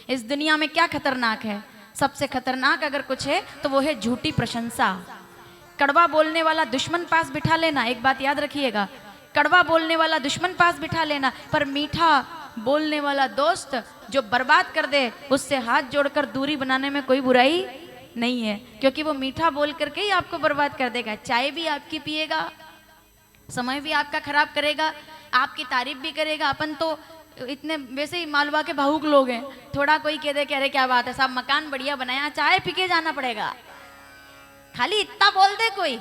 इस दुनिया में क्या खतरनाक है? सबसे खतरनाक अगर कुछ है तो वो है झूठी प्रशंसा। कड़वा बोलने वाला दुश्मन पास बिठा लेना, एक बात याद रखिएगा, कड़वा बोलने वाला दुश्मन पास बिठा लेना, पर मीठा बोलने वाला दोस्त जो बर्बाद कर दे उससे हाथ जोड़कर दूरी बनाने में कोई बुराई नहीं है, क्योंकि वो मीठा बोल करके ही आपको बर्बाद कर देगा। चाय भी आपकी पिएगा, समय भी आपका खराब करेगा, आपकी तारीफ भी करेगा। अपन तो इतने वैसे ही मालवा के भावुक लोग हैं, थोड़ा कोई कह दे, कह रहे क्या बात है साहब, मकान बढ़िया बनाया, चाय पी के जाना पड़ेगा। खाली इतना बोल दे कोई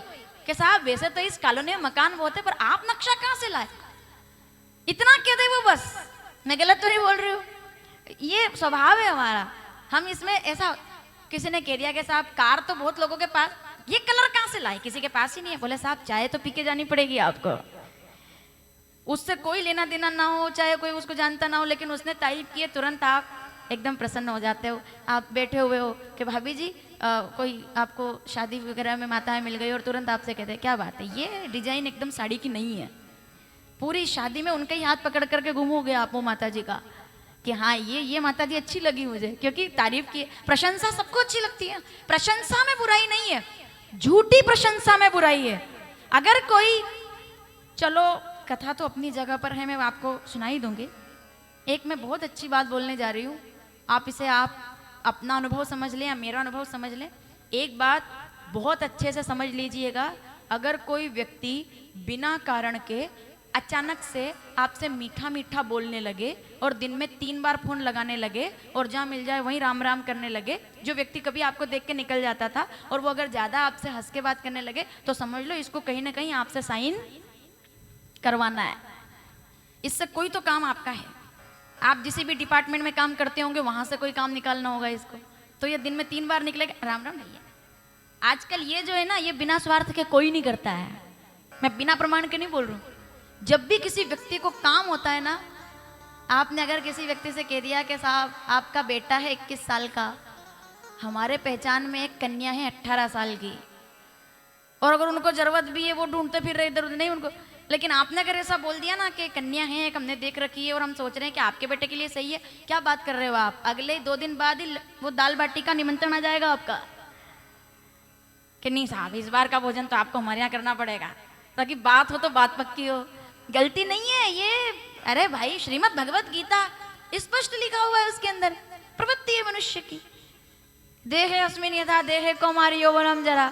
कि साहब वैसे तो इस कॉलोनी में मकान बहुत है, पर आप नक्शा कहाँ से लाए, इतना कह दे वो बस। मैं गलत तो नहीं बोल रही हूँ? ये स्वभाव है हमारा। हम इसमें ऐसा, किसी ने कह दिया कि साहब कार तो बहुत लोगों के पास, ये कलर कहाँ से लाए, किसी के पास ही नहीं है। बोले साहब चाय तो पी के जानी पड़ेगी आपको। उससे कोई लेना देना ना हो, चाहे कोई उसको जानता ना हो, लेकिन उसने तारीफ की है, तुरंत आप एकदम प्रसन्न हो जाते हो। आप बैठे हुए हो कि भाभी जी कोई आपको शादी वगैरह में माताएं मिल गई और तुरंत आपसे कहते हैं क्या बात है, ये डिजाइन एकदम साड़ी की नहीं है। पूरी शादी में उनके ही हाथ पकड़ करके घूमोगे आप वो माता जी का कि हाँ ये माता जी अच्छी लगी मुझे, क्योंकि तारीफ की। प्रशंसा सबको अच्छी लगती है, प्रशंसा में बुराई नहीं है, झूठी प्रशंसा में बुराई है। अगर कोई, चलो कथा तो अपनी जगह पर है, मैं आपको सुनाई दूंगी। एक मैं बहुत अच्छी बात बोलने जा रही हूँ, आप इसे आप अपना अनुभव समझ लें या मेरा अनुभव समझ लें। एक बात बहुत अच्छे से समझ लीजिएगा, अगर कोई व्यक्ति बिना कारण के अचानक से आपसे मीठा मीठा बोलने लगे और दिन में 3 बार फोन लगाने लगे और जहाँ मिल जाए वहीं राम राम करने लगे, जो व्यक्ति कभी आपको देख के निकल जाता था और वो अगर ज़्यादा आपसे हंस के बात करने लगे, तो समझ लो इसको कहीं ना कहीं आपसे साइन करवाना है। इससे कोई तो काम आपका है, आप जिस भी डिपार्टमेंट में काम करते होंगे वहाँ से कोई काम निकालना होगा इसको, तो ये दिन में 3 बार निकलेगा राम राम भैया। आजकल ये जो है ना, ये बिना स्वार्थ के कोई नहीं करता है। मैं बिना प्रमाण के नहीं बोल रहा हूँ। जब भी किसी व्यक्ति को काम होता है ना, आपने अगर किसी व्यक्ति से कह दिया कि साहब आपका बेटा है 21 साल का, हमारे पहचान में एक कन्या है 18 साल की, और अगर उनको जरूरत भी है वो ढूंढते फिर रहे इधर उधर, नहीं उनको, लेकिन आपने अगर ऐसा बोल दिया ना कि कन्या है एक, हमने देख रखी है और हम सोच रहे हैं कि आपके बेटे के लिए सही है, क्या बात कर रहे हो आप, अगले 2 दिन बाद ही वो दाल बाटी का निमंत्रण आ जाएगा आपका कि नहीं साहब इस बार का भोजन तो आपको हमारे यहाँ करना पड़ेगा, ताकि बात हो तो बात पक्की हो। गलती नहीं है ये, अरे भाई श्रीमद् भगवत गीता स्पष्ट लिखा हुआ है, उसके अंदर प्रवृत्ति है मनुष्य की, देहे अस्मिन यथा देहे कौमारी यौवनम जरा,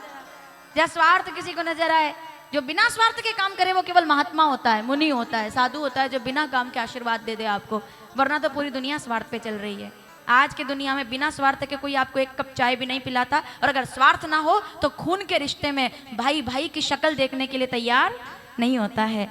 जहाँ स्वार्थ किसी को नजर आए, जो बिना स्वार्थ के काम करे वो केवल महात्मा होता है, मुनि होता है, साधु होता है, जो बिना काम के आशीर्वाद दे दे आपको, वरना तो पूरी दुनिया स्वार्थ पे चल रही है। आज की दुनिया में बिना स्वार्थ के कोई आपको 1 कप चाय भी नहीं पिलाता, और अगर स्वार्थ ना हो तो खून के रिश्ते में भाई भाई की शक्ल देखने के लिए तैयार नहीं होता है।